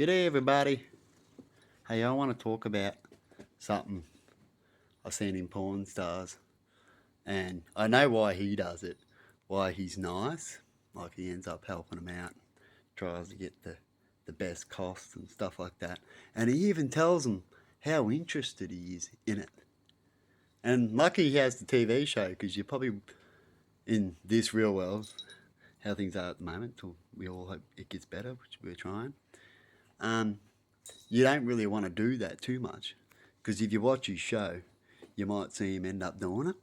G'day everybody. Hey, I want to talk about something I've seen in porn stars, and I know why he does it, why he's nice, like he ends up helping them out, tries to get the best costs and stuff like that, and he even tells them how interested he is in it. And lucky he has the TV show, because you're probably in this real world, how things are at the moment, till we all hope it gets better, which we're trying. You don't really want to do that too much, because if you watch his show, you might see him end up doing it,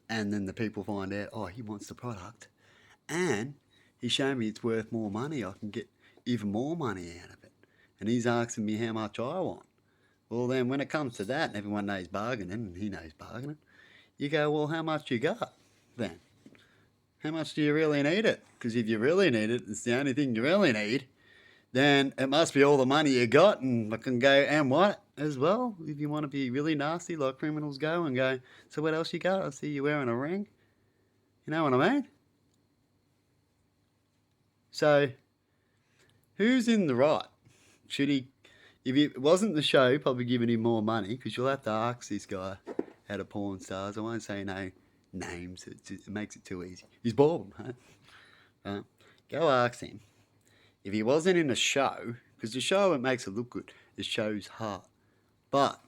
and then the people find out, oh, he wants the product, and he's showing me it's worth more money. I can get even more money out of it, and he's asking me how much I want. Well, then when it comes to that, and everyone knows bargaining, and he knows bargaining, you go, well, how much you got then? How much do you really need it? Because if you really need it, it's the only thing you really need, then it must be all the money you got, and I can go, and what, as well, if you want to be really nasty like criminals go and go, so what else you got? I see you wearing a ring. You know what I mean? So, who's in the right? Should he, if it wasn't the show probably giving him more money, because you'll have to ask this guy how to porn stars. I won't say no names, it makes it too easy. He's bald, huh? Go ask him. If he wasn't in a show, because the show, it makes it look good, it shows heart. But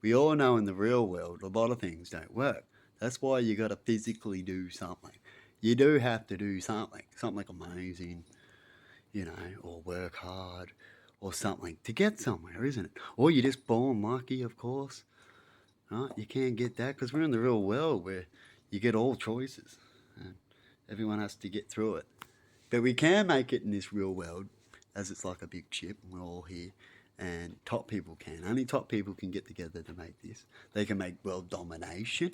we all know in the real world, a lot of things don't work. That's why you got to physically do something. You do have to do something amazing, or work hard, or something to get somewhere, isn't it? Or you're just born lucky, of course. Right? You can't get that, because we're in the real world where you get all choices. And everyone has to get through it. But we can make it in this real world, as it's like a big ship, and we're all here, and top people can. Only top people can get together to make this. They can make world domination,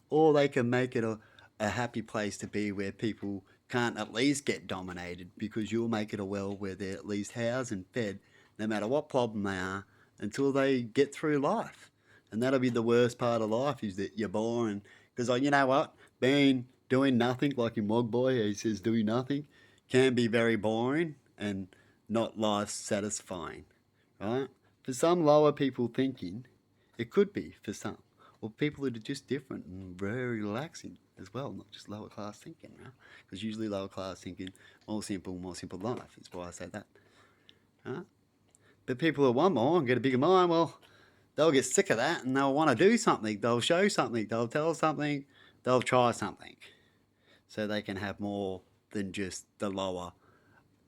or they can make it a happy place to be where people can't at least get dominated, because you'll make it a world where they're at least housed and fed, no matter what problem they are, until they get through life. And that'll be the worst part of life, is that you're boring. Because, you know what? Doing nothing, like in Mogboy, he says doing nothing, can be very boring and not life satisfying, right? For some lower people thinking, it could be for some. Or people that are just different and very relaxing as well, not just lower class thinking, right? Because usually lower class thinking, more simple life, is why I say that. Right? But people who want more and get a bigger mind, well, they'll get sick of that and they'll want to do something. They'll show something, they'll tell something, they'll try something. So they can have more than just the lower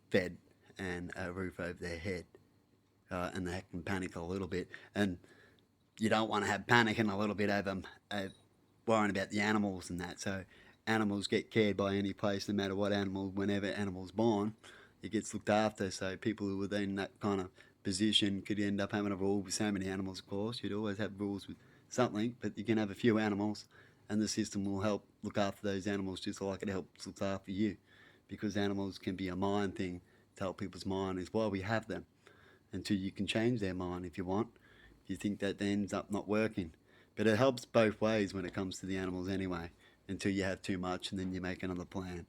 fed and a roof over their head. And they can panic a little bit. And you don't want to have panicking a little bit over worrying about the animals and that. So animals get cared by any place, no matter what animal, whenever animal's born, it gets looked after. So people who are in that kind of position could end up having a rule with so many animals, of course. You'd always have rules with something, but you can have a few animals, and the system will help look after those animals just like it helps look after you. Because animals can be a mind thing to help people's mind, is why we have them. Until you can change their mind if you want. If you think that ends up not working. But it helps both ways when it comes to the animals anyway, until you have too much and then you make another plan.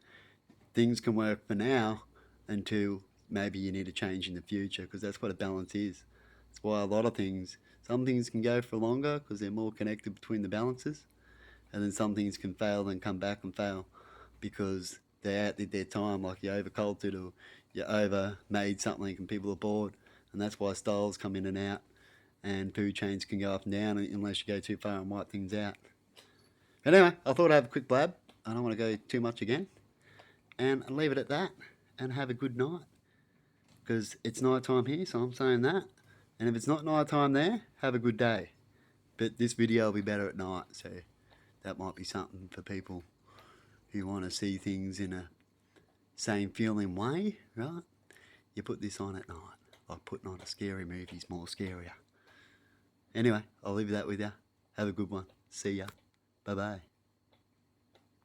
Things can work for now until maybe you need a change in the future, because that's what a balance is. That's why a lot of things, some things can go for longer because they're more connected between the balances, and then some things can fail and come back and fail because they outdid their time, like you overcultured or you over made something and people are bored. And that's why styles come in and out, and food chains can go up and down unless you go too far and wipe things out. But anyway, I thought I'd have a quick blab. I don't want to go too much again. And I'll leave it at that, and have a good night. Because it's night time here, so I'm saying that. And if it's not night time there, have a good day. But this video will be better at night, so that might be something for people who want to see things in a same feeling way, right? You put this on at night. Like putting on a scary movie's more scarier. Anyway, I'll leave that with you. Have a good one. See ya. Bye-bye.